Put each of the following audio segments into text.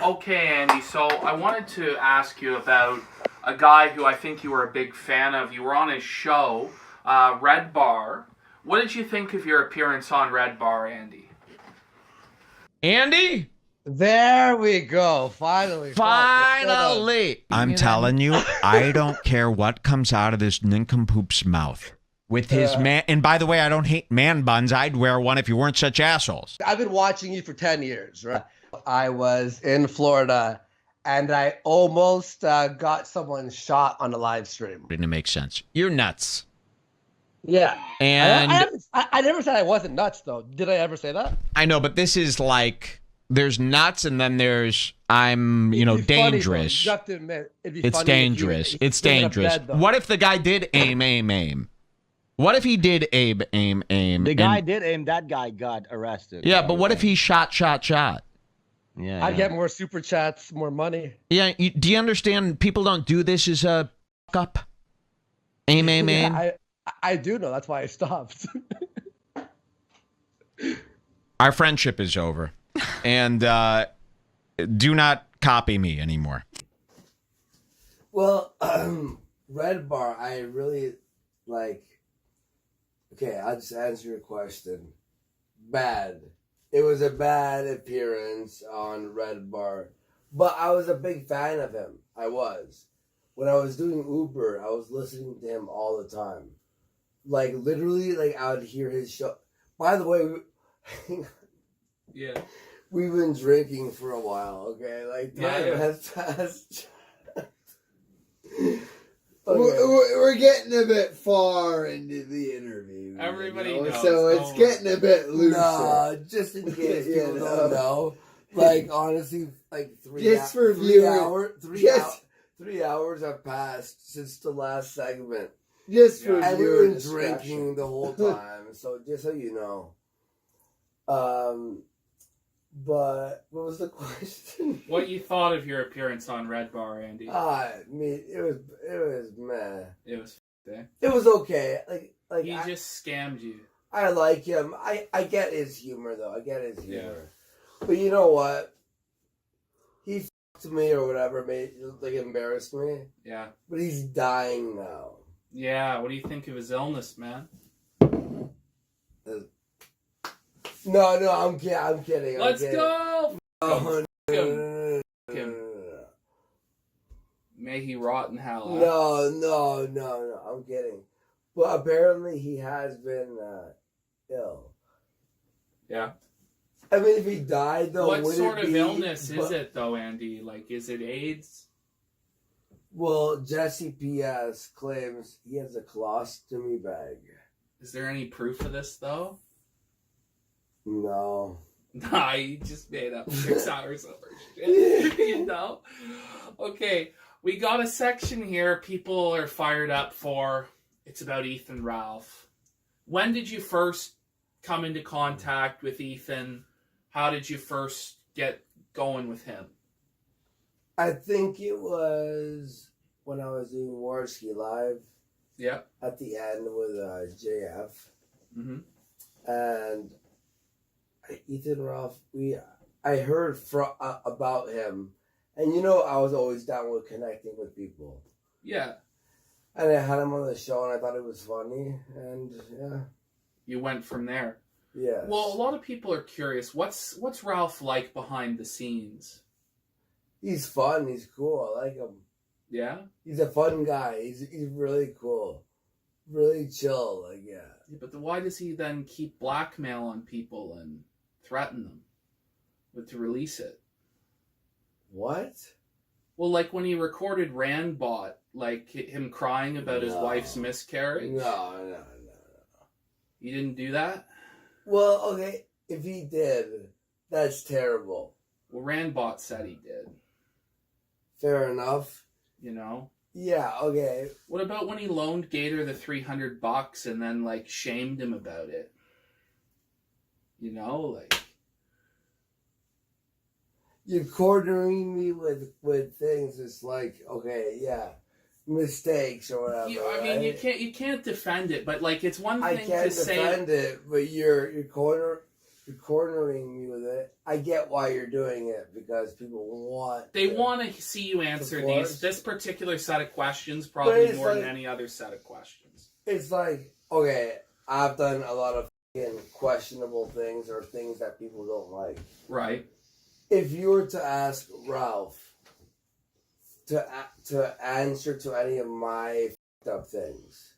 Okay, Andy, so I wanted to ask you about a guy who I think you were a big fan of. You were on his show, Red Bar. What did you think of your appearance on Red Bar, Andy? Andy? There we go. Finally. I'm telling you, I don't care what comes out of this nincompoop's mouth. With his man, and by the way, I don't hate man buns. I'd wear one if you weren't such assholes. I've been watching you for 10 years, right? I was in Florida, and I almost got someone shot on a live stream. Didn't make sense. You're nuts. Yeah. And I never said I wasn't nuts, though. Did I ever say that? I know, but this is like, there's nuts, and then there's, dangerous. It's dangerous. It's dangerous. What if the guy did aim? What if he did aim? The guy did aim. That guy got arrested. Yeah, but what if he shot? Yeah, I'd get more super chats, more money. Yeah, do you understand? People don't do this as a fuck up. Aim. Yeah, I do know. That's why I stopped. Our friendship is over, and do not copy me anymore. Well, Red Bar, I really like. Okay, I'll just answer your question. Bad. It was a bad appearance on Red Bar, but I was a big fan of him. I was. When I was doing Uber, I was listening to him all the time. Like, literally, like, I would hear his show. By the way, Yeah. we've been drinking for a while, okay? Like, time has passed. Okay. We're getting a bit far into the interview. Everybody knows. So it's getting a bit looser. Nah, just in case people don't know. Like, honestly, like 3 hours have passed since the last segment. Just for and we've been drinking the whole time. So just so you know. But what was the question? What you thought of your appearance on Red Bar, Andy? I mean, it was meh. It was f***ing. It was okay. Like he just scammed you. I like him. I get his humor though. I get his humor. Yeah. But you know what? He f***ed me or whatever, embarrassed me. Yeah. But he's dying now. Yeah. What do you think of his illness, man? No, I'm kidding. Let's go. No. May he rot in hell. No. I'm kidding. But apparently he has been ill. Yeah. I mean, if he died, though, what sort of illness is it, though, Andy? Like, is it AIDS? Well, Jesse P.S. claims he has a colostomy bag. Is there any proof of this, though? No. Nah, you just made up 6 hours over shit. You know? Okay, we got a section here people are fired up for. It's about Ethan Ralph. When did you first come into contact with Ethan? How did you first get going with him? I think it was when I was doing Warski Live. Yeah. At the end with JF. Mm-hmm. And Ethan Ralph, I heard about him. And I was always down with connecting with people. Yeah. And I had him on the show and I thought it was funny. And yeah. You went from there. Yeah. Well, a lot of people are curious. What's Ralph like behind the scenes? He's fun. He's cool. I like him. Yeah? He's a fun guy. He's really cool. Really chill. Yeah, but why does he then keep blackmail on people and threaten them to release it? What? Well, like when he recorded Randbot, like him crying about his wife's miscarriage. No. You didn't do that? Well, okay, if he did, that's terrible. Well, Randbot said he did. Fair enough. Yeah, okay. What about when he loaned Gator the $300 and then, shamed him about it? You're cornering me with things. It's okay, yeah, mistakes or whatever. You can't defend it, but, it's one thing to say... I can't defend it, but you're you're cornering me with it. I get why you're doing it because people want. They want to see you answer this particular set of questions probably more than any other set of questions. It's like, okay, I've done a lot of questionable things or things that people don't like. Right. If you were to ask Ralph to answer to any of my up things,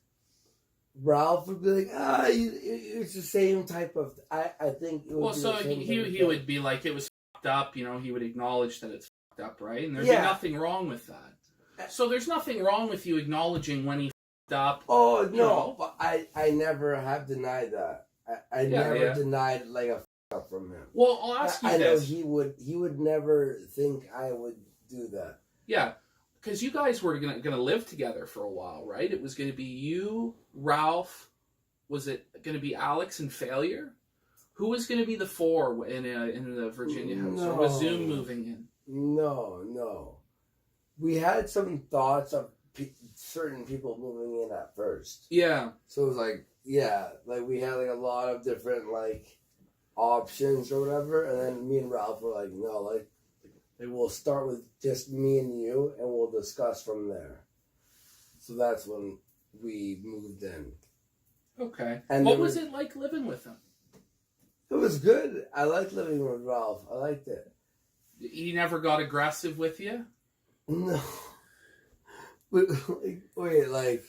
Ralph would be like, it's the same type of. I think. It would well, be so the same he would be like, it was fucked up. You know, he would acknowledge that it's fucked up, right? And there'd be nothing wrong with that. So there's nothing wrong with you acknowledging when he fucked up. Oh no, but I never have denied that. I never denied like a up from him. Well, I'll ask you this. I know he would never think I would do that. Yeah, because you guys were gonna live together for a while, right? It was gonna be you, Ralph. Was it gonna be Alex and Failure? Who was gonna be the four in the Virginia house? Or was Zoom moving in? No. We had some thoughts of certain people moving in at first. Yeah. So it was like, like we had like a lot of different like options or whatever, and then me and Ralph were like, no, like we'll start with just me and you, and we'll discuss from there. So that's when we moved in. Okay. And what was it like living with him? It was good. I liked living with Ralph. I liked it. He never got aggressive with you? No. Wait, like...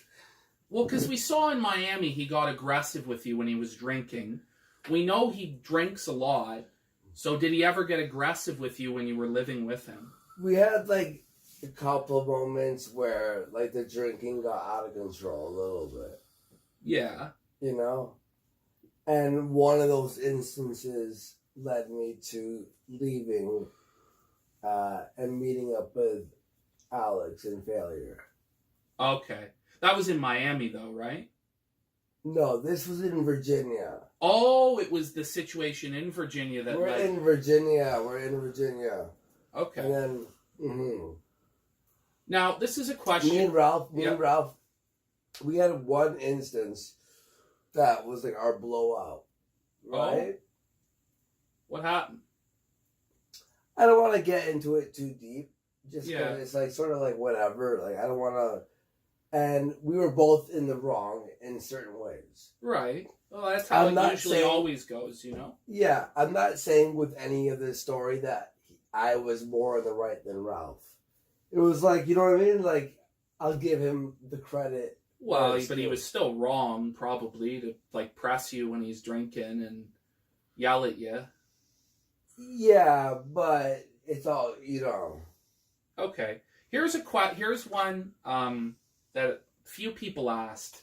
Well, because we saw in Miami he got aggressive with you when he was drinking. We know he drinks a lot. So did he ever get aggressive with you when you were living with him? We had, like, a couple of moments where, like, the drinking got out of control a little bit. Yeah. You know? And one of those instances led me to leaving and meeting up with Alex and Failure. Okay. That was in Miami, though, right? No, this was in Virginia. Oh, it was the situation in Virginia that We're in Virginia. Okay. And then, Now, this is a question. Me and Ralph, we had one instance that was like our blowout, right? Oh. What happened? I don't want to get into it too deep, just because it's like sort of like whatever. Like I don't want to. And we were both in the wrong in certain ways. Right. Well, that's how it usually always goes, you know? Yeah, I'm not saying with any of this story that I was more on the right than Ralph. It was like, you know what I mean? Like, I'll give him the credit. Well, but he was still wrong, probably, to, like, press you when he's drinking and yell at you. Yeah, but it's all, you know. Okay. Here's one that few people asked,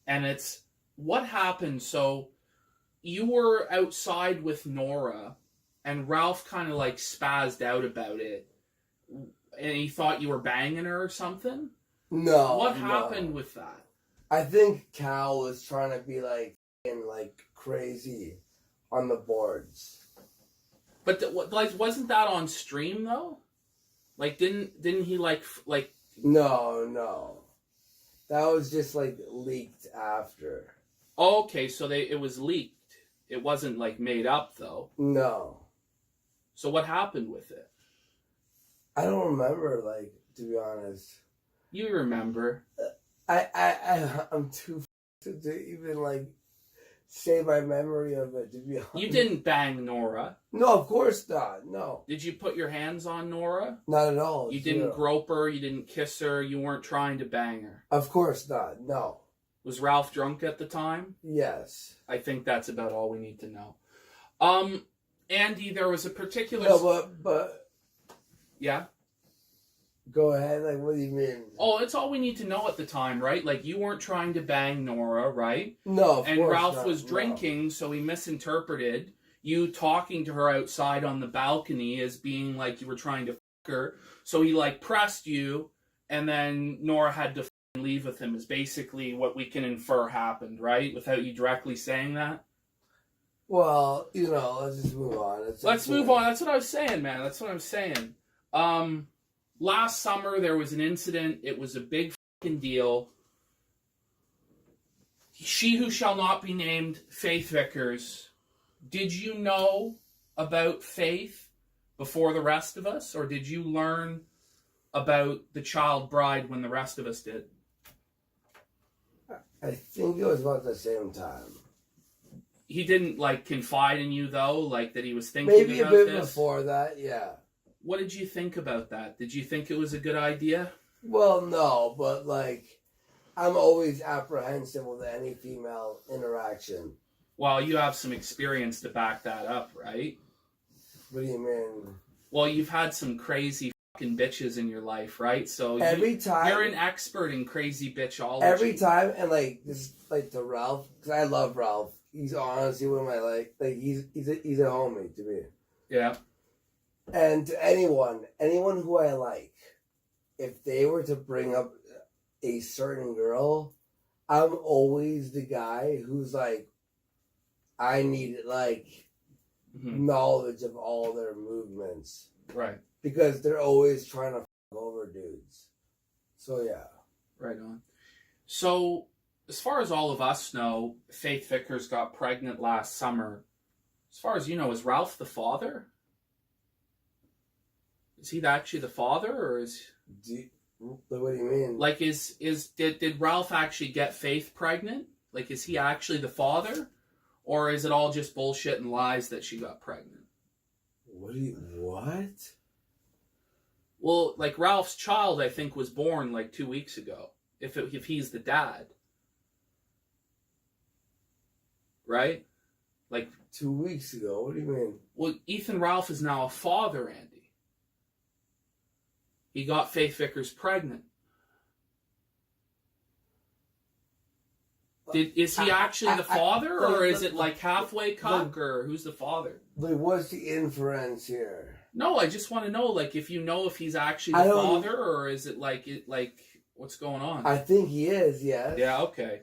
and it's, what happened? So, you were outside with Nora, and Ralph kind of, like, spazzed out about it, and he thought you were banging her or something? No. What happened with that? I think Cal was trying to be, like crazy on the boards. But wasn't that on stream though? Like, didn't he like? No. That was just like leaked after. Okay, so it was leaked. It wasn't like made up though. No. So what happened with it? I don't remember. Like, to be honest. You remember? I'm too to even like say my memory of it. To be honest. You didn't bang Nora. No, of course not. No. Did you put your hands on Nora? Not at all. You didn't grope her. You didn't kiss her. You weren't trying to bang her. Of course not. No. Was Ralph drunk at the time? Yes. I think that's about all we need to know. Andy, there was a particular. No, but. Yeah. Go ahead. Like, what do you mean? Oh, it's all we need to know at the time, right? Like, you weren't trying to bang Nora, right? No, of and course Ralph not. was drinking, so he misinterpreted you talking to her outside on the balcony as being like you were trying to fuck her. So he, like, pressed you, and then Nora had to leave with him is basically what we can infer happened, right? Without you directly saying that? Well, you know, let's just move on. Let's move on. That's what I was saying, man. That's what I'm saying. Last summer, there was an incident. It was a big fucking deal. She who shall not be named, Faith Vickers, Did you know about Faith before the rest of us, or did you learn about the child bride when the rest of us did? I think it was about the same time. He didn't like confide in you though, like that he was thinking maybe about a bit this? Before that, yeah. What did you think about that? Did you think it was a good idea? Well, no, but like, I'm always apprehensive with any female interaction. Well, you have some experience to back that up, right? What do you mean? Well, you've had some crazy fucking bitches in your life, right? So time you're an expert in crazy bitchology. Every time, and like this, like to Ralph, because I love Ralph. He's honestly one of my like he's a homie to me. Yeah. And to anyone who I like, if they were to bring up a certain girl, I'm always the guy who's like, I need like knowledge of all their movements, right? Because they're always trying to over dudes. So yeah, right on. So as far as all of us know, Faith Vickers got pregnant last summer. As far as you know, is Ralph the father? Is he actually the father, or is? What do you mean? Like, did Ralph actually get Faith pregnant? Like, is he actually the father, or is it all just bullshit and lies that she got pregnant? What? Well, like Ralph's child, I think, was born like 2 weeks ago. If he's the dad, right? Like 2 weeks ago. What do you mean? Well, Ethan Ralph is now a father, Andy. He got Faith Vickers pregnant. Is he actually the father, or is it like halfway cock, or who's the father? Like, what's the inference here? No, I just want to know, like, if you know if he's actually the father, or is it like what's going on? I think he is. Yes. Yeah. Okay.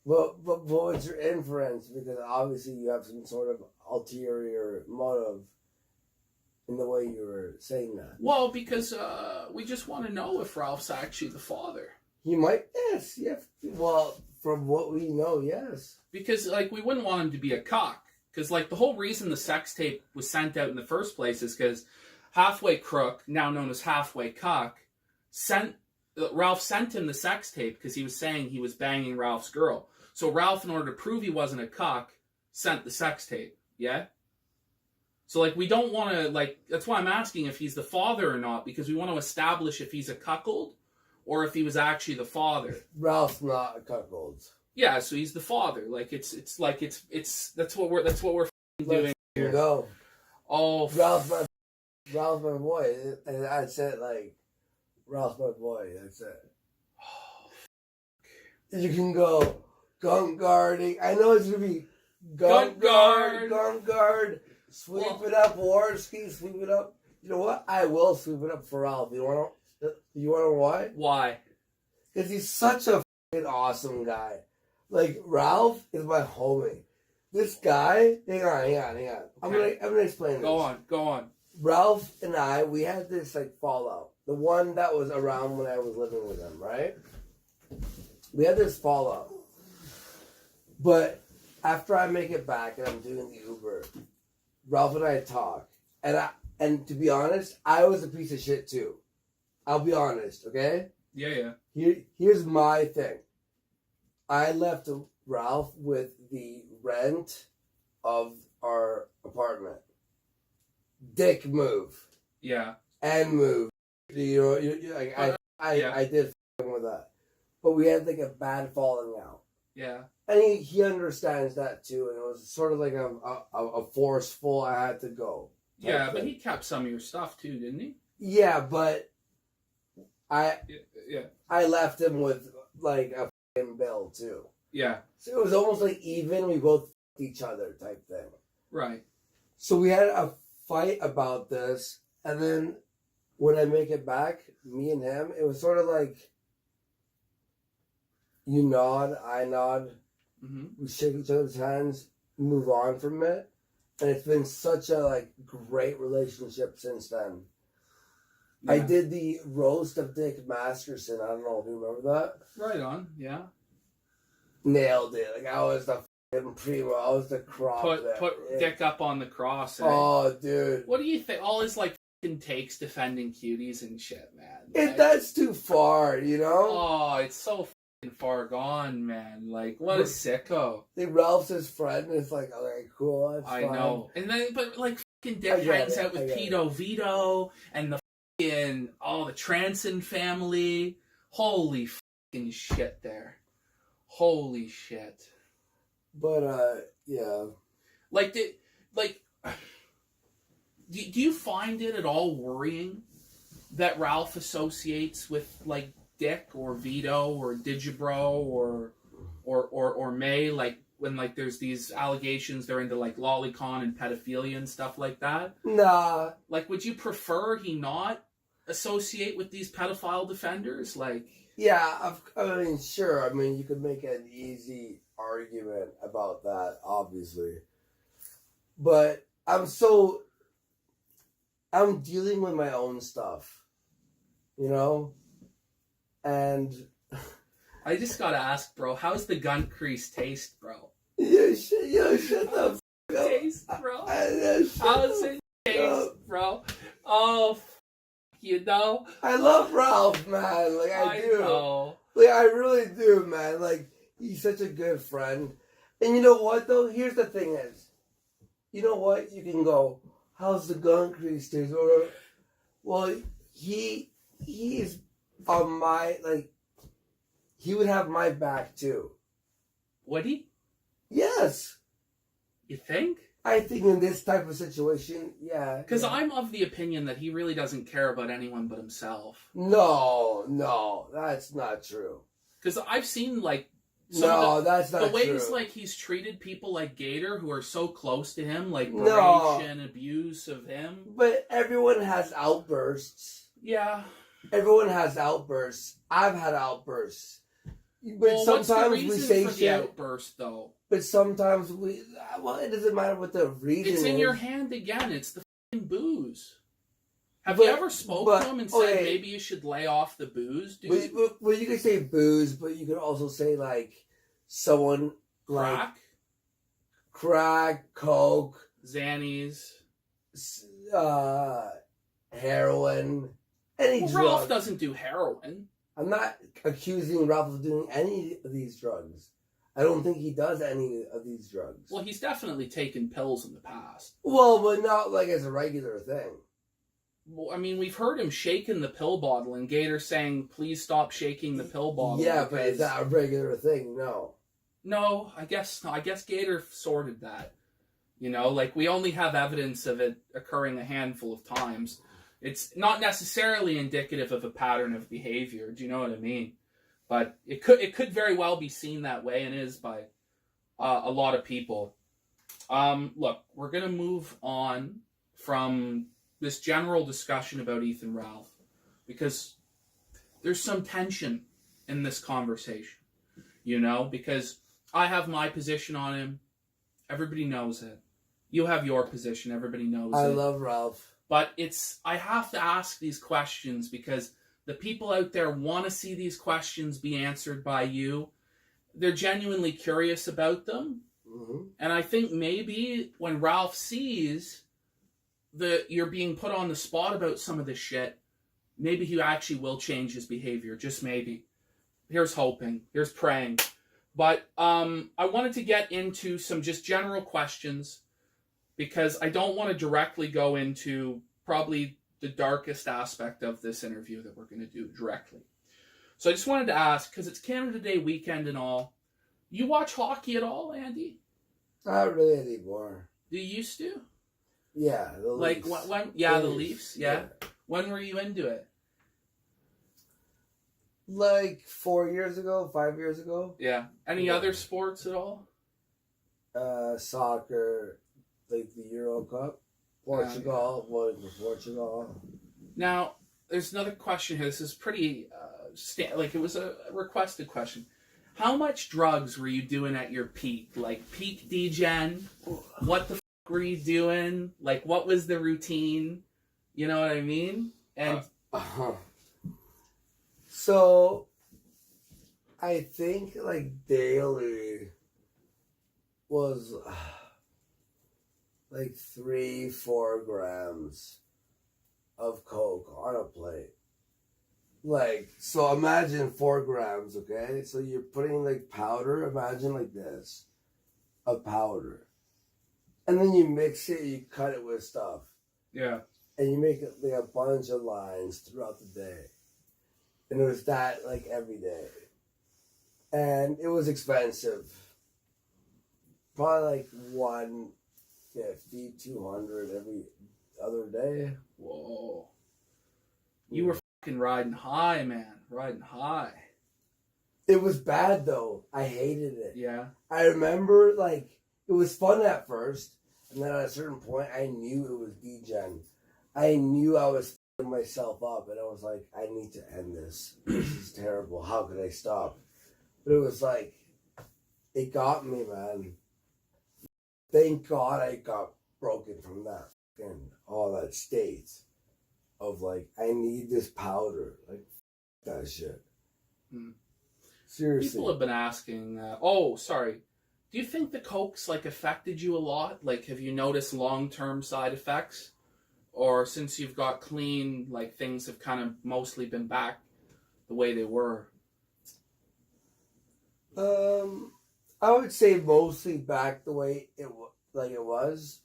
But what's your inference? Because obviously you have some sort of ulterior motive in the way you were saying that. Well, because we just want to know if Ralph's actually the father. He might, yes. Well, from what we know, yes. Because, like, we wouldn't want him to be a cock. Because, like, the whole reason the sex tape was sent out in the first place is because Halfway Crook, now known as Halfway Cock, Ralph sent him the sex tape because he was saying he was banging Ralph's girl. So Ralph, in order to prove he wasn't a cock, sent the sex tape. Yeah? So, like, we don't want to, like, that's why I'm asking if he's the father or not, because we want to establish if he's a cuckold or if he was actually the father. Ralph's not a cuckold. Yeah, so he's the father. Like, it's that's what we're doing here. Go. Oh, Ralph's my boy. And I said, like, Ralph's my boy. That's it. You can go gunk guarding. I know it's going to be gunk guard. Sweep it up, Warski. Sweep it up. You know what? I will sweep it up for Ralph. You want to know why? Why? Because he's such a fucking awesome guy. Like, Ralph is my homie. This guy, hang on. Okay. I'm gonna explain this. Go on. Ralph and I, we had this, like, fallout. The one that was around when I was living with him, right? We had this fallout. But after I make it back and I'm doing the Uber, Ralph and I talk. And to be honest, I was a piece of shit too. I'll be honest, okay? Yeah. Here's my thing. I left Ralph with the rent of our apartment. Dick move. Yeah. And move. You know, I did with that. But we had like a bad falling out. Yeah. And he understands that too. And it was sort of like a forceful, I had to go. Yeah, but he kept some of your stuff too, didn't he? Yeah, but I left him with like a f***ing bill too. Yeah. So it was almost like even, we both f***ed each other type thing. Right. So we had a fight about this, and then when I make it back, me and him, it was sort of like, you nod, I nod, we shake each other's hands, move on from it, and it's been such a like great relationship since then. Yeah. I did the roast of Dick Masterson. I don't know if you remember that. Right on, yeah. Nailed it. Like, I was the primo. I was the crop. Put Dick up on the cross. Eh? Oh, dude. What do you think? All his like takes defending cuties and shit, man. Like, that's too far, you know? Oh, it's so far gone, man. Like, what a sicko. Like, Ralph's his friend, and it's like, okay, cool, that's I fine. know. And then, but like, fucking Dick hangs out with Pedo Vito and the fucking, the Transon family. Holy fucking shit there. Holy shit. But, yeah. Like, do you find it at all worrying that Ralph associates with, like, Dick or Vito or Digibro or May, like, when, like, there's these allegations they're into, like, lolicon and pedophilia and stuff like that? Nah. Like, would you prefer he not associate with these pedophile defenders? Like... Yeah, I mean, sure. I mean, you could make an easy argument about that, obviously. But I'm dealing with my own stuff, you know? And... I just gotta ask, bro, how's the gun crease taste, bro? Shut the f*** up. Taste, bro? How's it taste, bro? Oh, you know? I love Ralph, man. Like, I do. Know. Like, I really do, man. Like, he's such a good friend. And you know what, though? Here's the thing is, you know what? You can go, how's the gun crease taste? Or, well, he's on my, like, he would have my back, too. Would he? Yes. You think? I think in this type of situation, yeah. Because I'm of the opinion that he really doesn't care about anyone but himself. No, that's not true. Because I've seen, like... that's not true. The ways, like, he's treated people like Gator, who are so close to him, like, berration, abuse of him. But everyone has outbursts. Yeah. Everyone has outbursts. I've had outbursts. But sometimes we say shit. Outburst, though? But sometimes it doesn't matter what the reason is. It's in your hand again. It's the fucking booze. Have you ever spoke to him and said maybe you should lay off the booze, dude? Well, you could say booze, but you could also say, like, someone like crack, coke, Xannies, heroin, any drug. Ralph doesn't do heroin. I'm not accusing Ralph of doing any of these drugs. I don't think he does any of these drugs. Well, he's definitely taken pills in the past. Well, but not like as a regular thing. Well, I mean, we've heard him shaking the pill bottle, and Gator saying, "Please stop shaking the pill bottle." Yeah, but is that a regular thing? No. No, I guess not. I guess Gator sorted that. You know, like, we only have evidence of it occurring a handful of times. It's not necessarily indicative of a pattern of behavior. Do you know what I mean? But it could very well be seen that way, and is by a lot of people. Look, we're going to move on from this general discussion about Ethan Ralph, because there's some tension in this conversation, you know, because I have my position on him. Everybody knows it. You have your position. Everybody knows it. I love Ralph. But I have to ask these questions because the people out there want to see these questions be answered by you. They're genuinely curious about them. Mm-hmm. And I think maybe when Ralph sees that you're being put on the spot about some of this shit, maybe he actually will change his behavior. Just maybe. Here's hoping. Here's praying. But I wanted to get into some just general questions, because I don't want to directly go into probably the darkest aspect of this interview that we're going to do directly. So I just wanted to ask, because it's Canada Day weekend and all, you watch hockey at all, Andy? Not really anymore. Do you used to? Yeah, the Leafs. Like when? Yeah, the Leafs. Yeah. When were you into it? Like 4 years ago, 5 years ago. Yeah. Any other sports at all? Soccer, like the Euro Cup. Portugal, won for Portugal. Now, there's another question here. This is pretty, it was a requested question. How much drugs were you doing at your peak? Like, peak degen? What the were you doing? Like, what was the routine? You know what I mean? And So, I think, like, daily was like 3-4 grams of coke on a plate. Like, so imagine 4 grams, okay? So you're putting like powder, imagine like this, of powder. And then you mix it, you cut it with stuff. Yeah. And you make like a bunch of lines throughout the day. And it was that like every day. And it was expensive. Probably like $150, $200 every other day. Whoa. You were fucking riding high, man. Riding high. It was bad though. I hated it. Yeah. I remember like it was fun at first, and then at a certain point I knew it was degen. I knew I was f***ing myself up, and I was like, I need to end this. This is terrible. How could I stop? But it was like, it got me, man. Thank God I got broken from that fucking all that state of like, I need this powder. Like, that shit. Seriously. People have been asking, oh, sorry. Do you think the coke's like affected you a lot? Like, have you noticed long-term side effects? Or since you've got clean, like things have kind of mostly been back the way they were? I would say mostly back the way it was.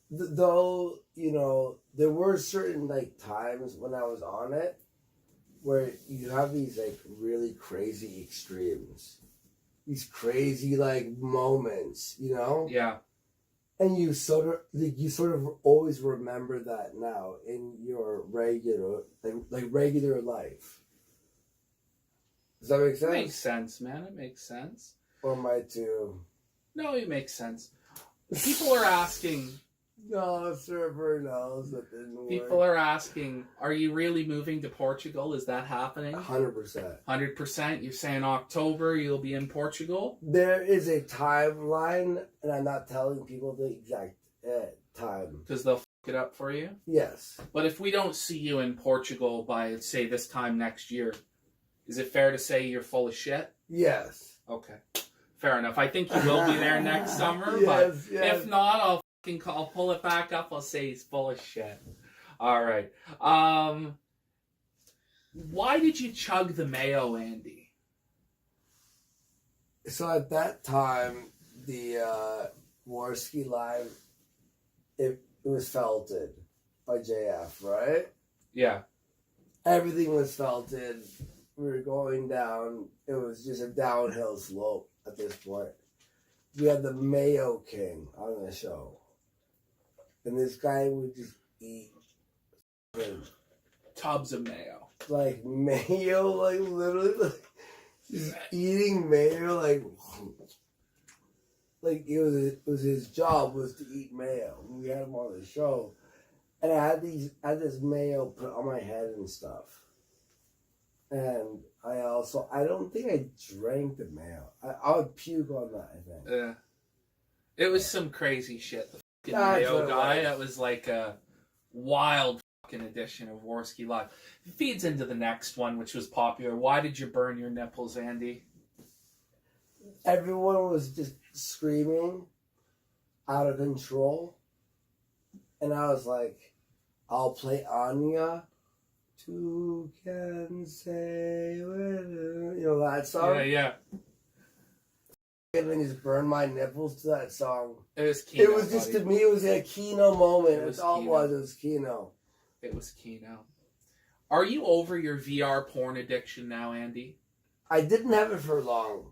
Though, you know, there were certain like times when I was on it where you have these like really crazy extremes, these crazy like moments, you know? Yeah. And you sort of always remember that now in your regular regular life. Does that make sense? It makes sense, man. It makes sense. Or am I too? No, it makes sense. People are asking. No, server knows that didn't work. People are asking, are you really moving to Portugal? Is that happening? 100%. 100%? You're saying October you'll be in Portugal? There is a timeline, and I'm not telling people the exact time. Because they'll f*** it up for you? Yes. But if we don't see you in Portugal by, say, this time next year, is it fair to say you're full of shit? Yes. Okay. Fair enough. I think you will be there next summer, yes, but yes. if not, I'll pull it back up. I'll say he's full of shit. All right. Why did you chug the mayo, Andy? So at that time, the Warski Live, it was felted by JF, right? Yeah. Everything was felted. We were going down. It was just a downhill slope at this point. We had the Mayo King on the show. And this guy would just eat tubs of mayo. Like mayo, like literally, like just eating mayo, like it was his job was to eat mayo. We had him on the show, and I had this mayo put on my head and stuff. And I don't think I drank the mayo. I would puke on that, I think. Yeah. It was some crazy shit. The mayo guy, that was like a wild fucking edition of Warski Live. It feeds into the next one, which was popular. Why did you burn your nipples, Andy? Everyone was just screaming out of control. And I was like, I'll play Anya. Two can say, you know that song? Yeah. And then just burn my nipples to that song. It was Kino. It was just, to me, it was a Kino moment. That's all Kino. it was Kino. It was Kino. Are you over your VR porn addiction now, Andy? I didn't have it for long.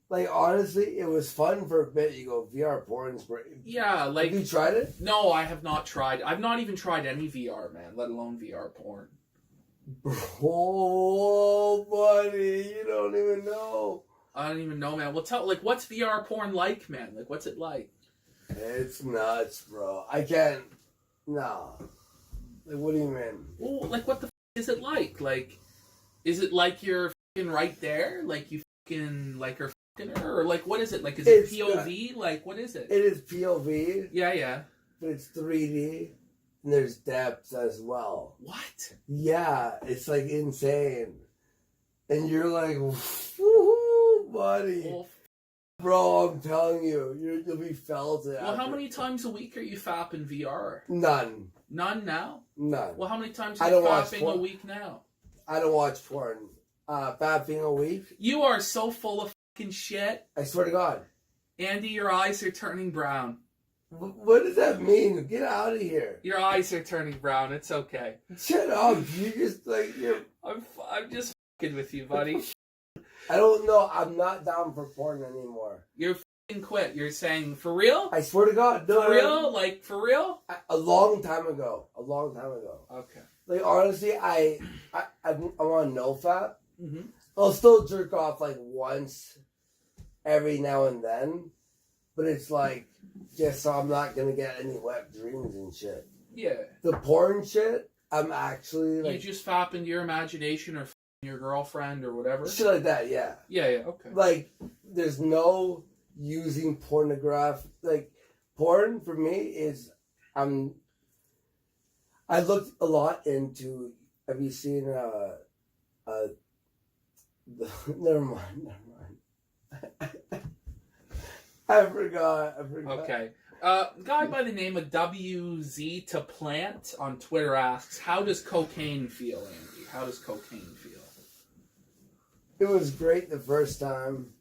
Like, honestly, it was fun for a bit. You go, VR porn's great. Yeah, like... Have you tried it? No, I have not tried. I've not even tried any VR, man, let alone VR porn. Oh, buddy, you don't even know. I don't even know, man. Well, what's VR porn like, man? Like, what's it like? It's nuts, bro. I can't... No. Like, what do you mean? Well, like, what the is it like? Like, is it like you're f***ing right there? Like, you f***ing, like, are f***ing her? Or, like, what is it? Like, is it POV? Like, what is it? It is POV. Yeah. But it's 3D. And there's depth as well. What? Yeah, it's, like, insane. And you're like, woohoo, buddy. Well, Bro, I'm telling you, you'll be felt. Well, how many times a week are you fapping VR? None. None now? None. Well, how many times are you fapping a week now? I don't watch porn. Fapping a week? You are so full of fucking shit. I swear to God. Andy, your eyes are turning brown. What does that mean? Get out of here. Your eyes are turning brown. It's okay. Shut up. You just you're... I'm just fucking with you, buddy. I don't know. I'm not down for porn anymore. You're fucking quit. You're saying for real? I swear to God. No, for real? Like for real? A long time ago. Okay. Like honestly, I'm on NoFap. Mm-hmm. I'll still jerk off like once every now and then, but it's like just so I'm not gonna get any wet dreams and shit. Yeah. The porn shit, I'm actually like you just fap into your imagination or your girlfriend or whatever. Shit like that, yeah. Yeah, okay. Like there's no using pornograph. Like porn for me is I looked a lot into. Have you seen never mind. I forgot. Okay. Guy by the name of WZ to Plant on Twitter asks, how does cocaine feel, Andy? How does cocaine feel? It was great the first time.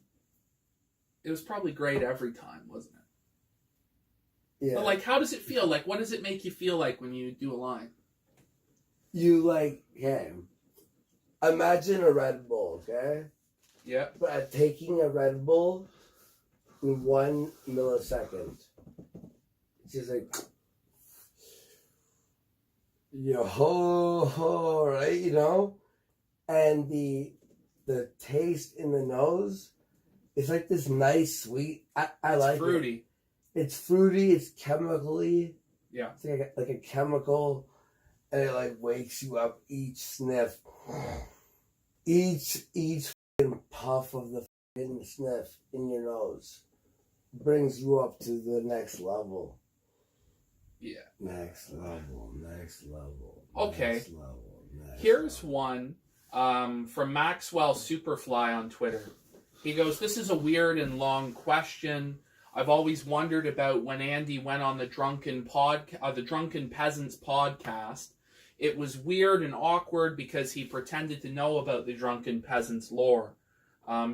It was probably great every time, wasn't it? Yeah. But like, how does it feel? Like, what does it make you feel like when you do a line? You imagine a Red Bull, okay? Yeah. But taking a Red Bull in 1 millisecond. It's just like, right, and the taste in the nose, it's like this nice sweet. I like fruity. It's fruity. It's chemically. Yeah. It's like a chemical, and it like wakes you up each sniff, each puff of the sniff in your nose brings you up to the next level. Yeah. Next level. Okay. Next level. Here's one from Maxwell Superfly on Twitter. He goes, this is a weird and long question. I've always wondered about when Andy went on the Drunken Peasants podcast. It was weird and awkward because he pretended to know about the Drunken Peasants lore.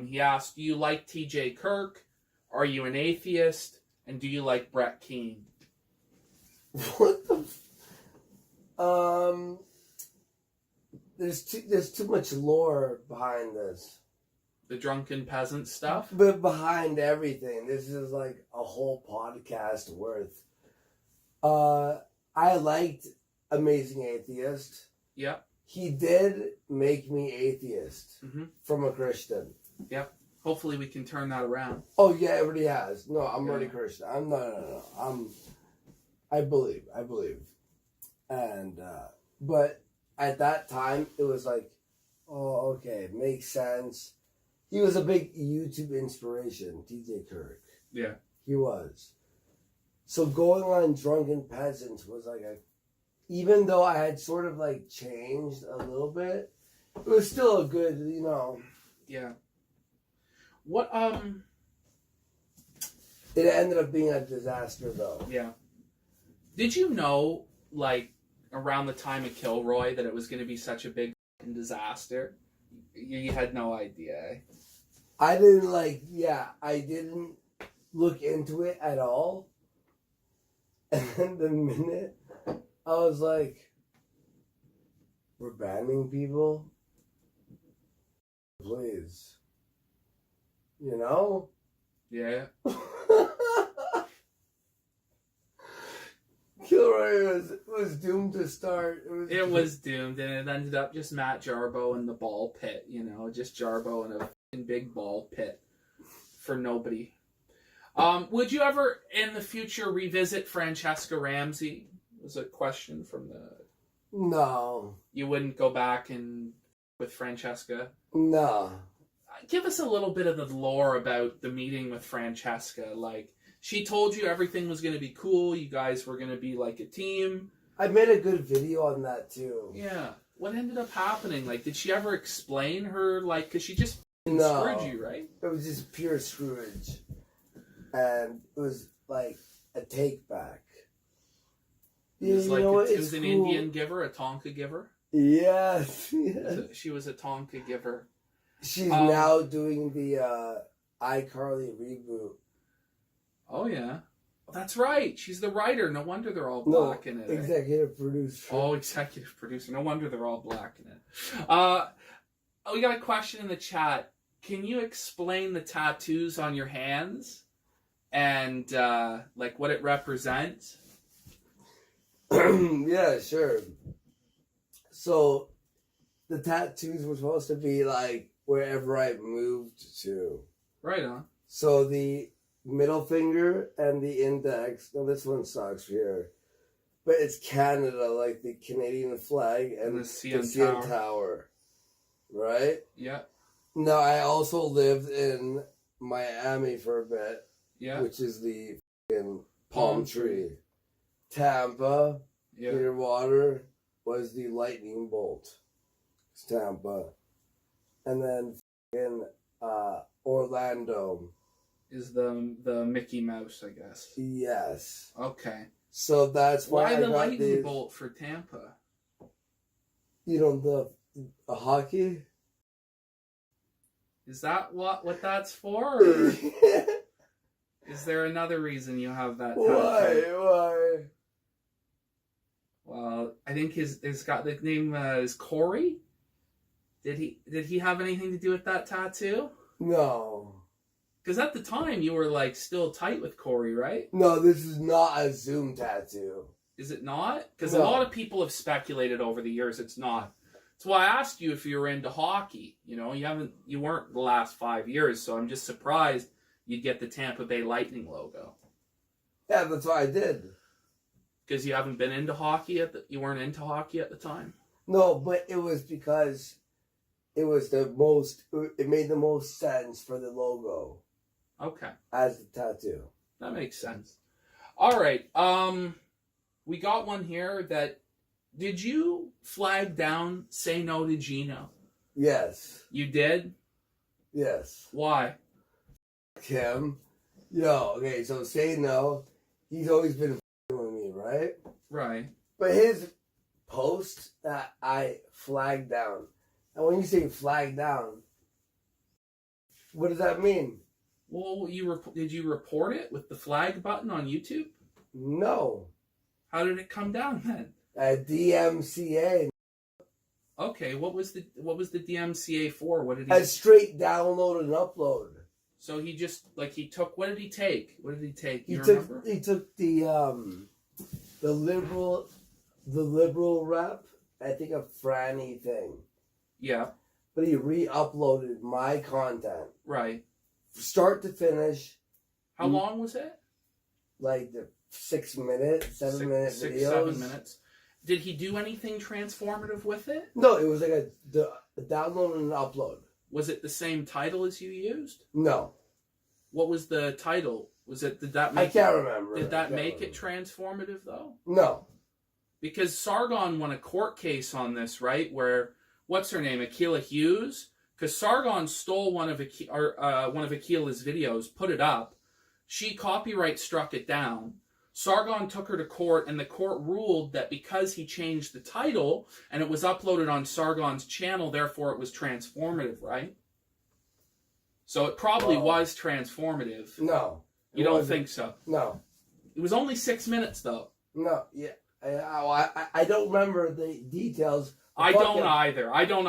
He asked, do you like T.J. Kirk? Are you an atheist? And do you like Brett Keane? What the? There's too much lore behind this. The Drunken Peasant stuff? But behind everything, this is like a whole podcast worth. I liked Amazing Atheist. Yep. He did make me atheist from a Christian. Yep. Hopefully we can turn that around. Oh yeah, it already has. No, I'm already Christian. No. I believe. And but at that time it was like, oh okay, makes sense. He was a big YouTube inspiration, TJ Kirk. Yeah. He was. So going on Drunken Peasants was like even though I had sort of like changed a little bit, it was still a good, Yeah. What, It ended up being a disaster though. Yeah. Did you know, like, around the time of Kilroy that it was going to be such a big disaster? You had no idea. I didn't look into it at all. And then the minute I was like, we're banning people? Please. Yeah. Kilroy was doomed to start. It was doomed, and it ended up just Matt Jarbo in the ball pit, just Jarbo in a fucking big ball pit for nobody. Would you ever, in the future, revisit Francesca Ramsey? Was a question from the... No. You wouldn't go back with Francesca? No. Give us a little bit of the lore about the meeting with Francesca. Like, she told you everything was going to be cool. You guys were going to be like a team. I made a good video on that too. Yeah. What ended up happening? Like, did she ever explain her, like, because she just No. Scroogey, right? It was just pure Scrooge. And it was like a take back. It was, You like know what? it It's was an cool. Indian giver, a Tonka giver. Yes. Yes. She was a Tonka giver. She's now doing the iCarly reboot. Oh, yeah. That's right. She's the writer. No wonder they're all black in it. Executive producer. Oh, executive producer. No wonder they're all black in it. We got a question in the chat. Can you explain the tattoos on your hands and like what it represents? Yeah, sure. So the tattoos were supposed to be like wherever I moved to. Right on. So the middle finger and the index. No, this one sucks here. But it's Canada, like the Canadian flag and the CN Tower. Right? Yeah. No, I also lived in Miami for a bit. Yeah. Which is the palm tree. Tampa, Clearwater was the lightning bolt. It's Tampa. And then Orlando is the Mickey Mouse, I guess. Yes. Okay. So that's why the lightning bolt for Tampa? You know, the hockey? Is that what that's for? Or is there another reason you have that tattoo? Why? Well, I think his got the name is Corey. Did he have anything to do with that tattoo? No. Because at the time you were like still tight with Corey, right? No, this is not a Zoom tattoo. Is it not? Because No. a lot of people have speculated over the years it's not. That's why I asked you if you were into hockey. You know, you weren't the last 5 years, so I'm just surprised you'd get the Tampa Bay Lightning logo. Yeah, that's what I did. Because you haven't been into hockey you weren't into hockey at the time? No, but it was because it made the most sense for the logo. Okay. As the tattoo. That makes sense. All right. We got one here that... Did you flag down Say No to Gino? Yes. You did? Yes. Why? Him. Yo, okay, so Say No, he's always been with me, right? Right. But his post that I flagged down, and when you say flag down, what does that mean? Well, did you report it with the flag button on YouTube? No. How did it come down then? DMCA. Okay, what was the DMCA for? What did he? A straight download and upload. So he just he took. What did he take? What did he take? He took the liberal rep. I think a Franny thing. Yeah. But he re-uploaded my content. Right. Start to finish. How long was it? Like the 6 minute, 7 minute videos. 6, 7 minutes. Did he do anything transformative with it? No, it was like a download and an upload. Was it the same title as you used? No. What was the title? Did that I can't remember. Did that make it transformative though? No. Because Sargon won a court case on this, right? Where what's her name, Akilah Hughes? Because Sargon stole one of Akilah's videos, put it up. She copyright struck it down. Sargon took her to court, and the court ruled that because he changed the title and it was uploaded on Sargon's channel, therefore it was transformative, right? So it probably was transformative. No. You don't think so? No. It was only 6 minutes, though. No. Yeah. I don't remember the details. I don't either. I don't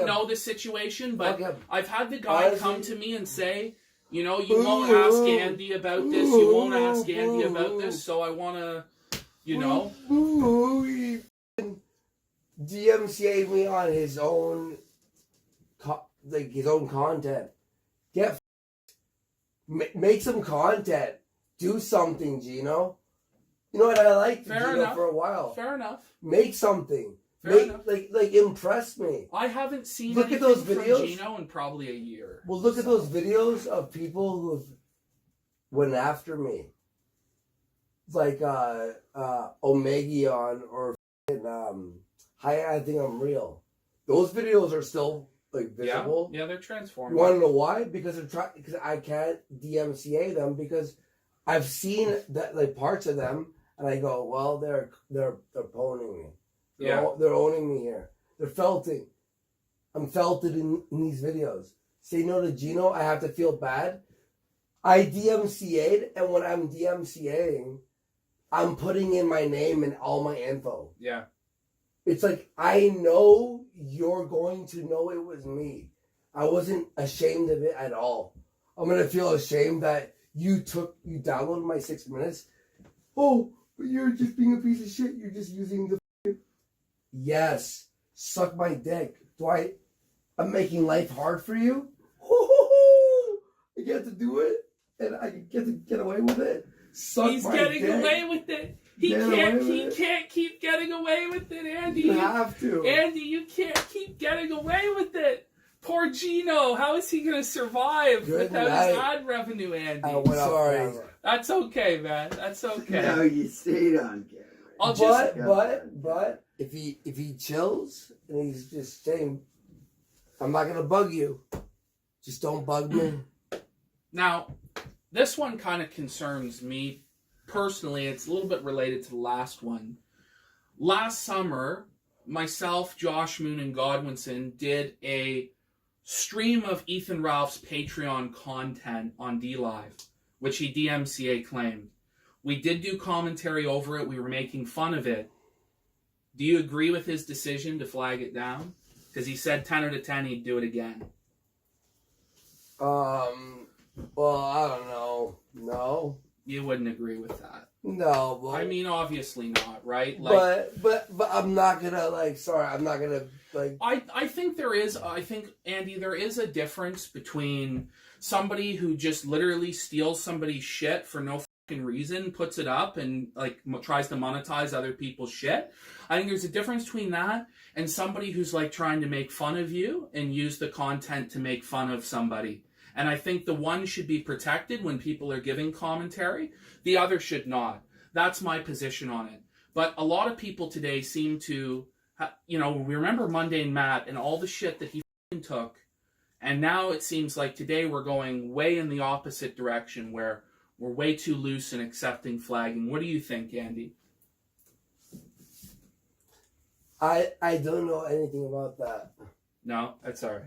know the situation, but I've had the guy come to me and say, you know, you won't ask Andy about this, you won't ask Andy about this, so I want to, you know. He DMCA'd me on his own, his own content. Make some content. Do something, Gino. You know what, I liked Gino for a while. Fair enough. Make something. Like impress me. I haven't seen look at those videos from Gino in probably a year. Well, look at those videos of people who went after me, like Omegion or Hi, I Think I'm Real. Those videos are still like visible. Yeah, they're transforming. You want to know why? Because because I can't DMCA them because I've seen that like parts of them, and I go, well, they're owning me. They're owning me here. They're felting. I'm felted in these videos. Say no to Gino, I have to feel bad. I DMCA'd, and when I'm DMCAing, I'm putting in my name and all my info. Yeah. It's like, I know you're going to know it was me. I wasn't ashamed of it at all. I'm going to feel ashamed that you downloaded my 6 minutes. Oh, but you're just being a piece of shit. You're just using the... Yes. Suck my dick. I'm making life hard for you? I get to do it, and I get to get away with it. He's getting away with it. He can't keep getting away with it, Andy. You have to. Andy, you can't keep getting away with it. Poor Gino. How is he going to survive without his ad revenue, Andy? Sorry. That's okay, man. That's okay. No, you stayed on camera. But if he chills and he's just saying, I'm not going to bug you. Just don't bug me. Now, this one kind of concerns me personally. It's a little bit related to the last one. Last summer, myself, Josh Moon, and Godwinson did a stream of Ethan Ralph's Patreon content on DLive, which he DMCA claimed. We did do commentary over it. We were making fun of it. Do you agree with his decision to flag it down? Because he said 10 out of 10 he'd do it again. Well, I don't know. No. You wouldn't agree with that. No, but... I mean, obviously not, right? Like, but I'm not gonna, I'm not gonna, I think there is, Andy, there is a difference between somebody who just literally steals somebody's shit for no fucking reason, puts it up, and, tries to monetize other people's shit. I think there's a difference between that and somebody who's, trying to make fun of you and use the content to make fun of somebody. And I think the one should be protected when people are giving commentary. The other should not. That's my position on it. But a lot of people today seem to, we remember Mundane Matt and all the shit that he took. And now it seems like today we're going way in the opposite direction where we're way too loose in accepting flagging. What do you think, Andy? I don't know anything about that. No, that's all right.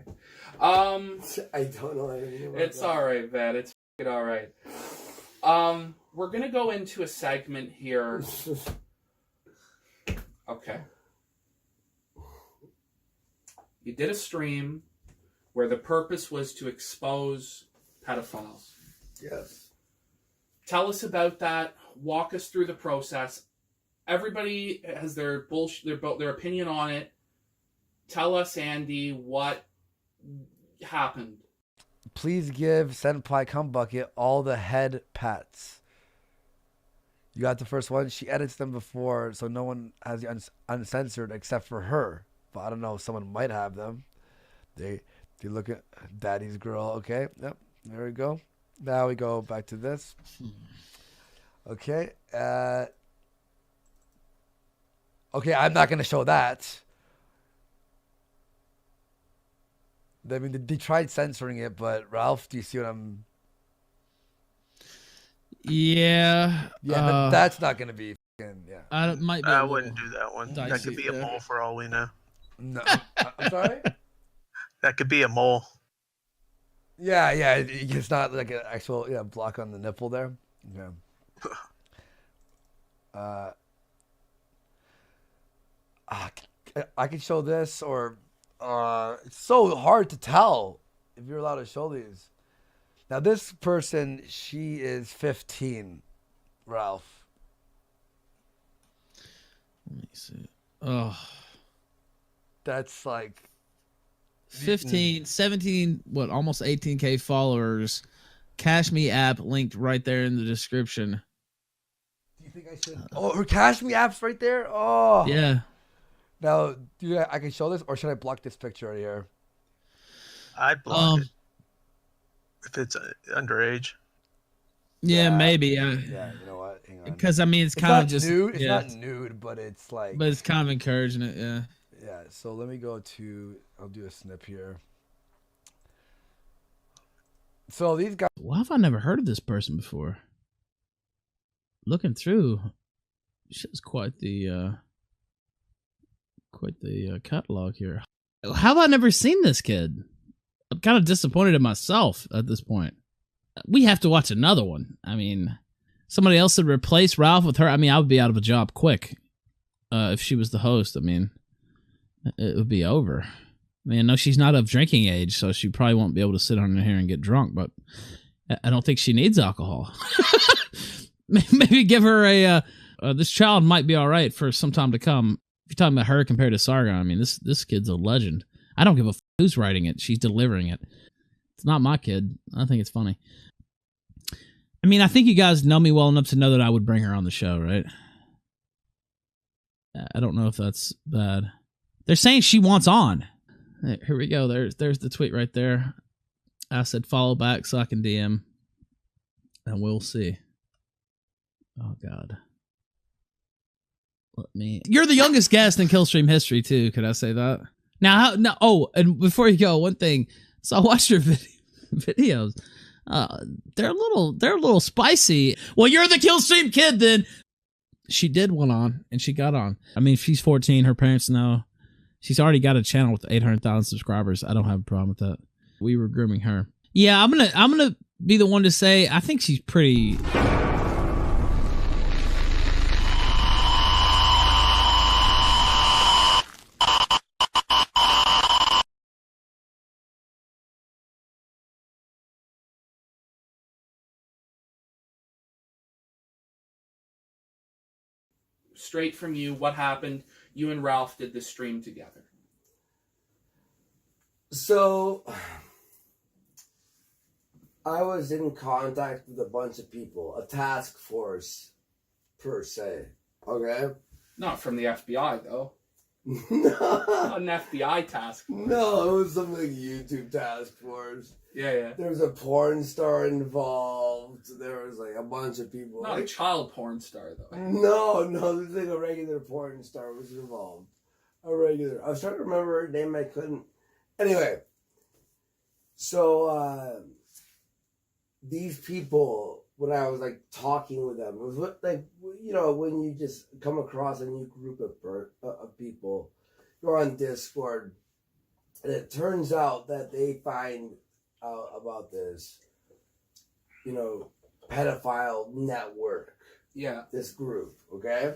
I don't know anything about it's that. All right, man. It's all right. We're going to go into a segment here. Okay. You did a stream where the purpose was to expose pedophiles. Yes. Tell us about that. Walk us through the process. Everybody has their opinion on it. Tell us, Andy, what happened. Please give Senpai Cumbucket all the head pats. You got the first one. She edits them before, so no one has the uncensored except for her. But I don't know. Someone might have them. They look at Daddy's Girl. Okay. Yep. There we go. Now we go back to this. Okay. Okay, I'm not going to show that. I mean, they tried censoring it, but Ralph, do you see what I'm... Yeah. Yeah, but that's not going to be... Yeah. I wouldn't do that one. That could be a mole for all we know. No. I'm sorry? That could be a mole. Yeah, it's not like an actual block on the nipple there. Yeah. I could show this, or it's so hard to tell if you're allowed to show these. Now, this person, she is 15, Ralph. Let me see. Oh. That's like 15, 17, almost 18K followers. Cash Me app linked right there in the description. Do you think I should? Oh, her Cash Me app's right there? Oh. Yeah. Now, I can show this, or should I block this picture right here? I'd block it. If it's underage. Yeah, maybe. Yeah, you know what? Hang on. Because, I mean, it's kind of just... nude. It's not nude, but it's like... But it's kind of encouraging it, yeah. Yeah, so let me go to... I'll do a snip here. So these guys. Why have I never heard of this person before? Looking through, she's quite the catalog here. How have I never seen this kid? I'm kind of disappointed in myself at this point. We have to watch another one. I mean, somebody else would replace Ralph with her. I mean, I would be out of a job quick if she was the host. I mean, it would be over. I mean, I know she's not of drinking age, so she probably won't be able to sit on here and get drunk, but I don't think she needs alcohol. Maybe give her a, this child might be all right for some time to come. If you're talking about her compared to Sargon, I mean, this kid's a legend. I don't give a who's writing it. She's delivering it. It's not my kid. I think it's funny. I mean, I think you guys know me well enough to know that I would bring her on the show, right? I don't know if that's bad. They're saying she wants on. Here we go. There's the tweet right there. I said follow back so I can DM. And we'll see. Oh, God. You're the youngest guest in Killstream history, too. Could I say that? Now, and before you go, one thing. So I watched your videos. They're a little spicy. Well, you're the Killstream kid, then. She did one on, and she got on. I mean, she's 14. Her parents know. She's already got a channel with 800,000 subscribers. I don't have a problem with that. We were grooming her. Yeah, I'm gonna be the one to say I think she's pretty. Straight from you, what happened? You and Ralph did the stream together. So, I was in contact with a bunch of people, a task force, per se. Okay? Not from the FBI, though. No. Not an FBI task force. No, it was something like YouTube task force. Yeah. There was a porn star involved. There was like a bunch of people. Not a child porn star, though. No, this is like a regular porn star was involved. A regular. I was trying to remember her name, I couldn't. Anyway, so these people, when I was like talking with them, it was what, like, you know, when you just come across a new group of people, you're on Discord, and it turns out that they find out about this, you know, pedophile network. Yeah. This group, okay?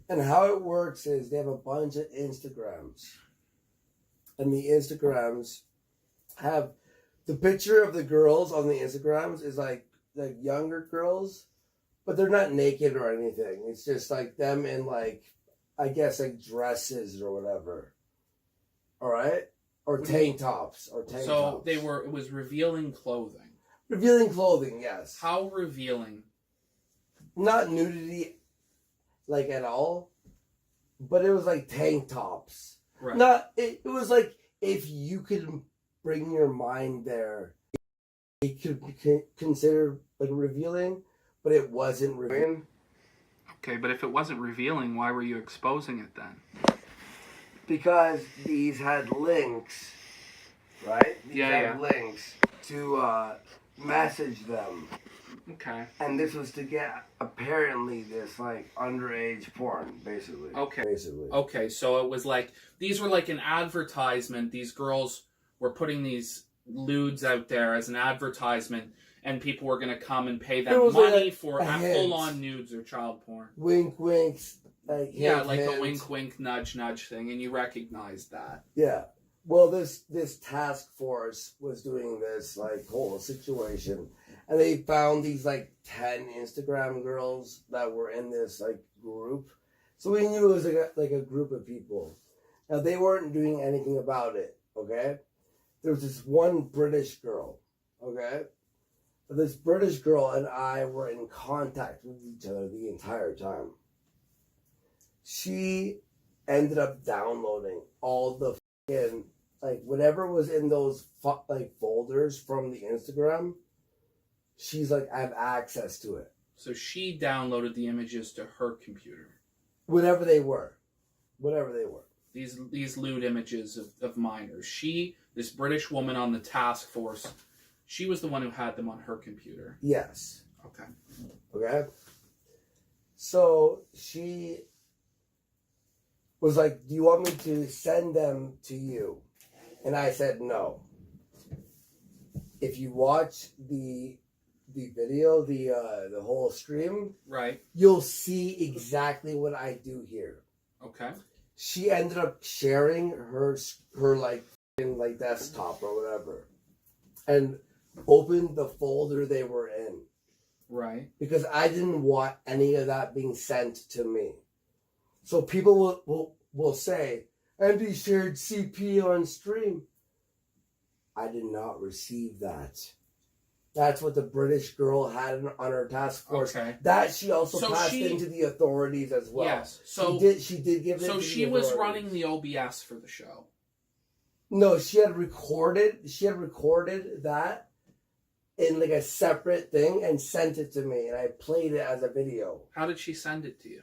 And how it works is they have a bunch of Instagrams. And the Instagrams have the picture of the girls on the Instagrams is like younger girls, but they're not naked or anything. It's just like them in like, I guess like dresses or whatever. All right? Or tank tops. So it was revealing clothing. Revealing clothing, yes. How revealing? Not nudity, like at all, but it was like tank tops. Right. It was like if you could bring your mind there, it could be considered like revealing, but it wasn't revealing. Okay, but if it wasn't revealing, why were you exposing it then? Because these had links, right? These had links to message them. Okay. And this was to get apparently this like underage porn, basically. Okay, so it was like these were like an advertisement. These girls were putting these lewds out there as an advertisement, and people were going to come and pay them money for full-on nudes or child porn. Wink, winks. Like a wink, wink, nudge, nudge thing, and you recognized that. Yeah. Well, this task force was doing this like whole situation, and they found these like 10 Instagram girls that were in this like group. So we knew it was like a group of people. Now they weren't doing anything about it. Okay. There was this one British girl. Okay. But this British girl and I were in contact with each other the entire time. She ended up downloading all the fucking, like, whatever was in those, like, folders from the Instagram. She's like, I have access to it. So she downloaded the images to her computer. Whatever they were. These lewd images of minors. This British woman on the task force, She was the one who had them on her computer. Yes. Okay. Okay. So she was like, "Do you want me to send them to you?" And I said no. If you watch the video, the whole stream, right, you'll see exactly what I do here. Okay. She ended up sharing her like desktop or whatever, and opened the folder they were in. Right. Because I didn't want any of that being sent to me. So people will say, Andy shared CP on stream. I did not receive that. That's what the British girl had on her task force. Okay. That she also passed into the authorities as well. Yes. So she did give it. So to she the was authorities. running the OBS for the show. No, she had recorded that in like a separate thing and sent it to me, and I played it as a video. How did she send it to you?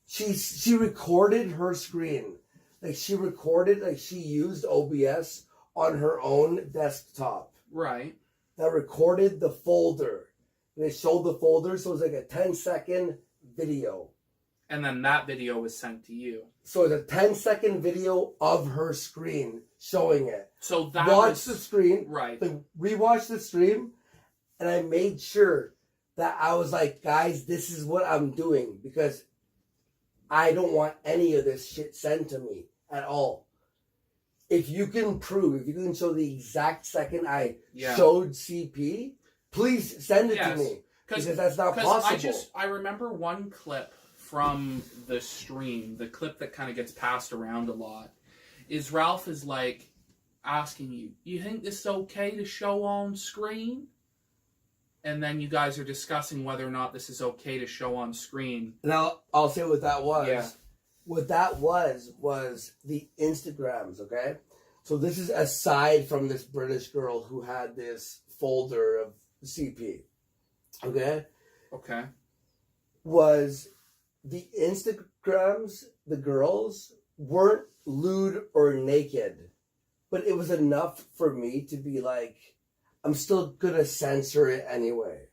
She recorded her screen. Like she used OBS on her own desktop. Right. That recorded the folder. And it showed the folder, so it was like a 10-second video. And then that video was sent to you. So it's a 10-second video of her screen showing it. So that Watch the screen. Right. Like, rewatch the stream, and I made sure that I was like, guys, this is what I'm doing, because I don't want any of this shit sent to me at all. If you can show the exact second I showed CP, please send it to me. Because that's not possible. I remember one clip from the stream, the clip that kind of gets passed around a lot, is Ralph is like asking you think this is okay to show on screen? And then you guys are discussing whether or not this is okay to show on screen. And I'll say what that was. Yeah. What that was the Instagrams, okay? So this is aside from this British girl who had this folder of CP, okay? Okay. Was the Instagrams, the girls, weren't lewd or naked, but it was enough for me to be like, I'm still gonna censor it anyway.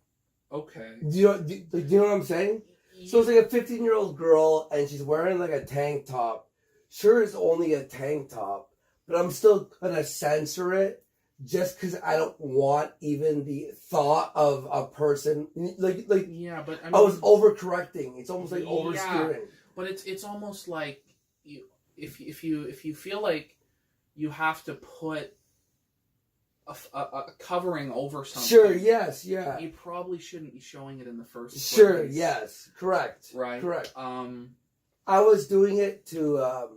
Okay. Do you know what I'm saying? So it's like a 15-year-old girl, and she's wearing like a tank top. Sure, it's only a tank top, but I'm still gonna censor it just because I don't want even the thought of a person like. Yeah, but I was overcorrecting. It's almost like oversteering. Yeah, but it's almost like if you feel like you have to put a covering over something. Sure. Yes. Yeah. You probably shouldn't be showing it in the first place. Sure. Yes. Correct. Right. Correct. I was doing it to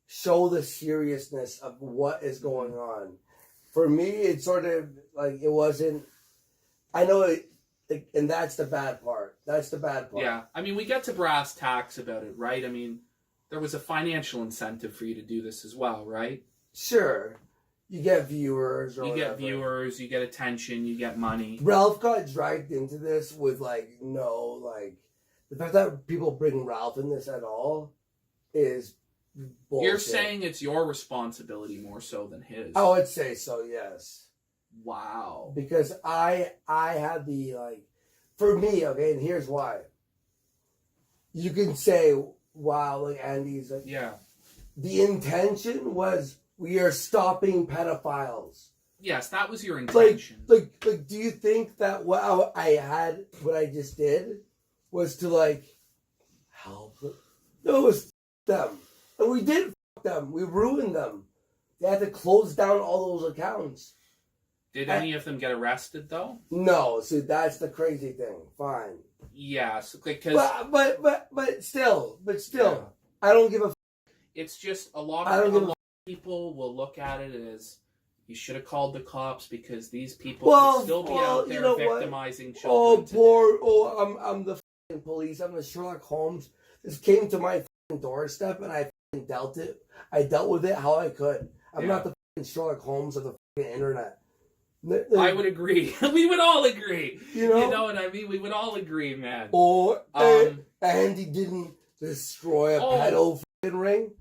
show the seriousness of what is going on. For me, it's sort of like it wasn't. I know it, and that's the bad part. That's the bad part. Yeah. I mean, we get to brass tacks about it, right? I mean, there was a financial incentive for you to do this as well, right? Sure. You get viewers or you whatever. get viewers, you get attention, you get money. Ralph got dragged into this with the fact that people bring Ralph in this at all is bullshit. You're saying it's your responsibility more so than his. I would say so, yes. Wow. Because I had for me, okay, and here's why. You can say, wow, like Andy's like, yeah. The intention was we are stopping pedophiles. Yes, that was your intention. Like, do you think that what I just did was to help them? No, it was them. And we did them. We ruined them. They had to close down all those accounts. Did any of them get arrested though? No, see that's the crazy thing. Fine. Yes, because but still, yeah. I don't give a. It's just a lot of people will look at it as you should have called the cops because these people could still be out there victimizing children. I'm the police. I'm the Sherlock Holmes. This came to my doorstep and I dealt with it how I could. I'm not the Sherlock Holmes of the internet. I would agree. We would all agree. You know what I mean? We would all agree, man. Or Andy didn't destroy a pedo ring.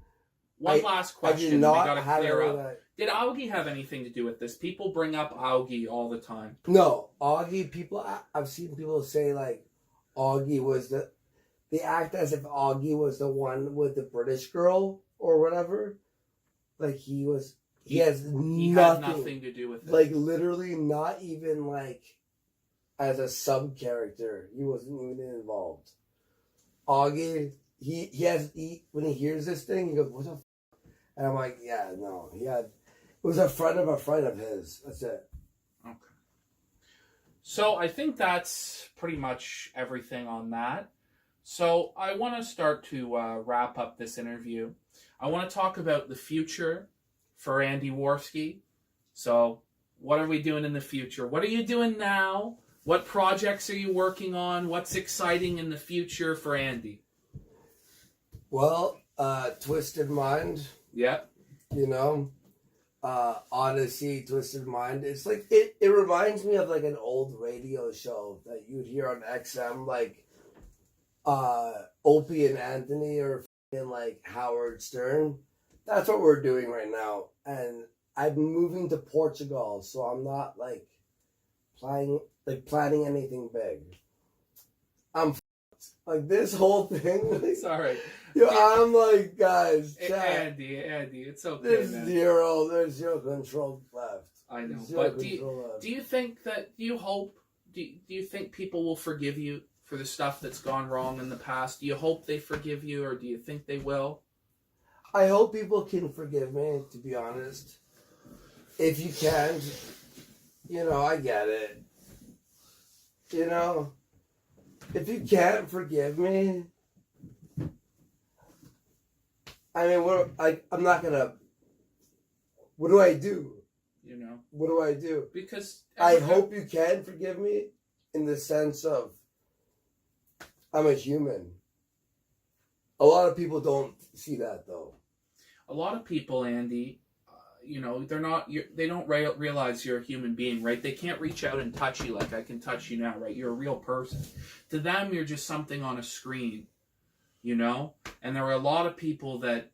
One last question. We got to clear up. Did Augie have anything to do with this? People bring up Augie all the time. No, Augie. I've seen people say like Augie was they act as if Augie was the one with the British girl or whatever. Like he had nothing to do with it. Like literally not even like as a sub character. He wasn't even involved. Augie, when he hears this thing, he goes, "What the f-?" And I'm like, yeah, no. It was a friend of his. That's it. Okay. So I think that's pretty much everything on that. So I want to start to wrap up this interview. I want to talk about the future for Andy Warski. So what are we doing in the future? What are you doing now? What projects are you working on? What's exciting in the future for Andy? Well, Twisted Mind. Yep. You know, Odyssey, Twisted Mind. It's like, it reminds me of like an old radio show that you'd hear on XM, like Opie and Anthony or like Howard Stern. That's what we're doing right now. And I'm moving to Portugal, so I'm not like planning anything big. I'm like this whole thing. Like, sorry. I'm like, guys, Andy, it's okay. There's man. zero control left. I know, but do you think that do you think people will forgive you for the stuff that's gone wrong in the past? Do you hope they forgive you, or do you think they will? I hope people can forgive me, to be honest. If you can't, I get it. If you can't forgive me, I mean, I'm not gonna. What do I do? What do I do? Because I hope you can forgive me, in the sense of I'm a human. A lot of people don't see that, though. A lot of people, Andy, they don't realize you're a human being, right? They can't reach out and touch you like I can touch you now, right? You're a real person. To them, you're just something on a screen, And there are a lot of people that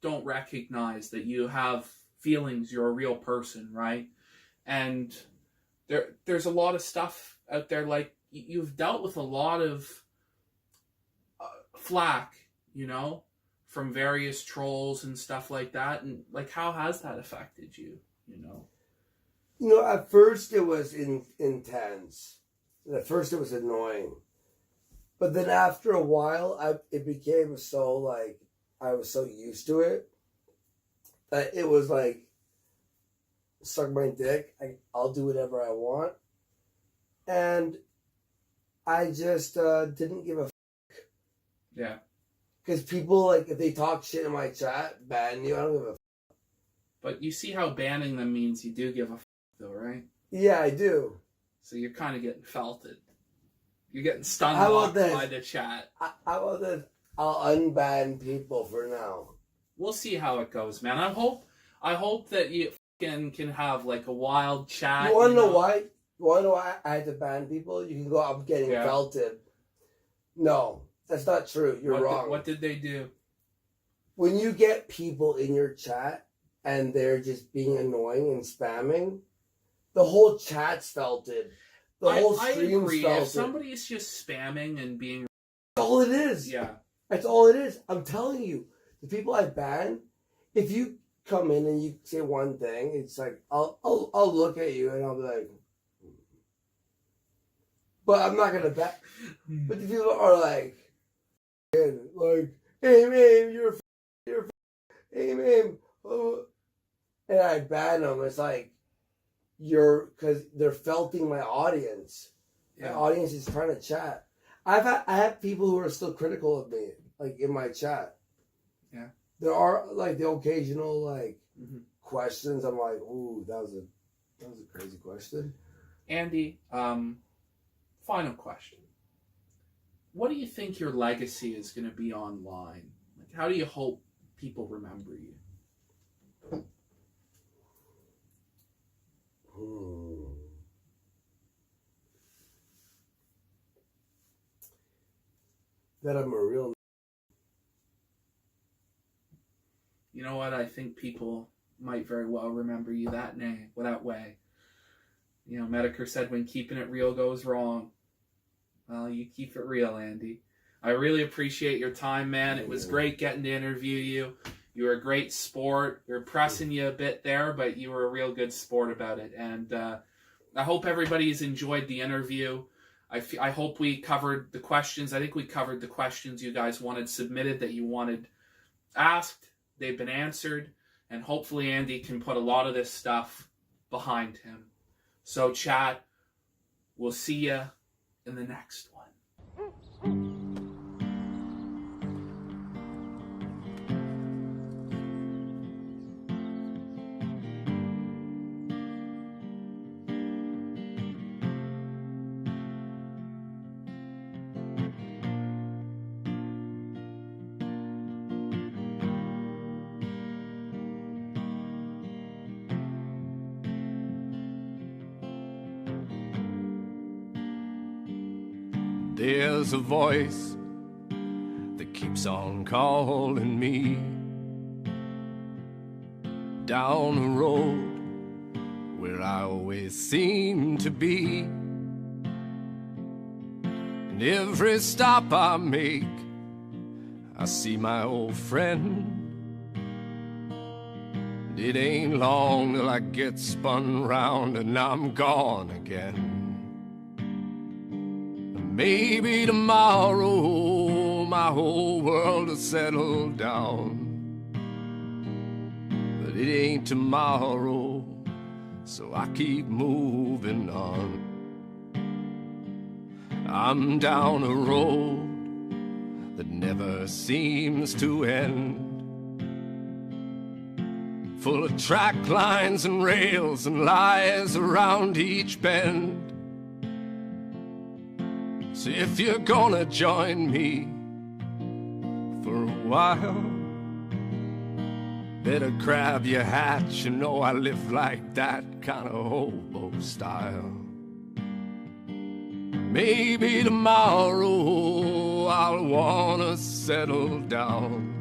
don't recognize that you have feelings, you're a real person, right? And there's a lot of stuff out there, like you've dealt with a lot of flack, from various trolls and stuff like that. And like, how has that affected you, At first it was intense. At first it was annoying. But then after a while, it became so like, I was so used to it that it was like, suck my dick. I'll do whatever I want. And I just didn't give a fuck. Yeah. Because people, like, if they talk shit in my chat, ban you, I don't give a fuck. But you see how banning them means you do give a fuck, though, right? Yeah, I do. So you're kind of getting felted. You're getting stunned by the chat. How about this? I'll unban people for now. We'll see how it goes, man. I hope that you can have like a wild chat. You want to know why? You want to know why I had to ban people? You can go, I'm getting felted. No, that's not true. You're wrong. What did they do? When you get people in your chat and they're just being annoying and spamming, the whole chat's felted. The whole stream's felted. If somebody is just spamming and being... That's all it is. Yeah. That's all it is. I'm telling you. The people I ban, if you come in and you say one thing, it's like, I'll look at you and I'll be like... But I'm not going to ban... But the people are like... hey, man, you're hey, man. Oh. And I ban them. It's like... because they're felting my audience. Yeah. My audience is trying to chat. I have people who are still critical of me, like in my chat. Yeah. There are like the occasional questions. I'm like, ooh, that was a crazy question. Andy, final question. What do you think your legacy is going to be online? Like, how do you hope people remember you? That I'm a real... You know what? I think people might very well remember you that way. You know, Medicare said when keeping it real goes wrong. Well, you keep it real, Andy. I really appreciate your time, man. It was great getting to interview you. You were a great sport. We were pressing you a bit there, but you were a real good sport about it. And I hope everybody's enjoyed the interview. I hope we covered the questions. I think we covered the questions you guys wanted submitted, that you wanted asked. They've been answered. And hopefully Andy can put a lot of this stuff behind him. So, chat, we'll see you in the next one. There's a voice that keeps on calling me down a road where I always seem to be. And every stop I make, I see my old friend. And it ain't long till I get spun round and I'm gone again. Maybe tomorrow my whole world will settle down, but it ain't tomorrow, so I keep moving on. I'm down a road that never seems to end, full of track lines and rails and lies around each bend. So if you're gonna join me for a while, better grab your hat. You know I live like that kind of hobo style. Maybe tomorrow I'll wanna settle down.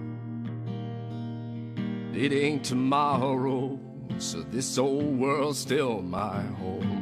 It ain't tomorrow, so this old world's still my home.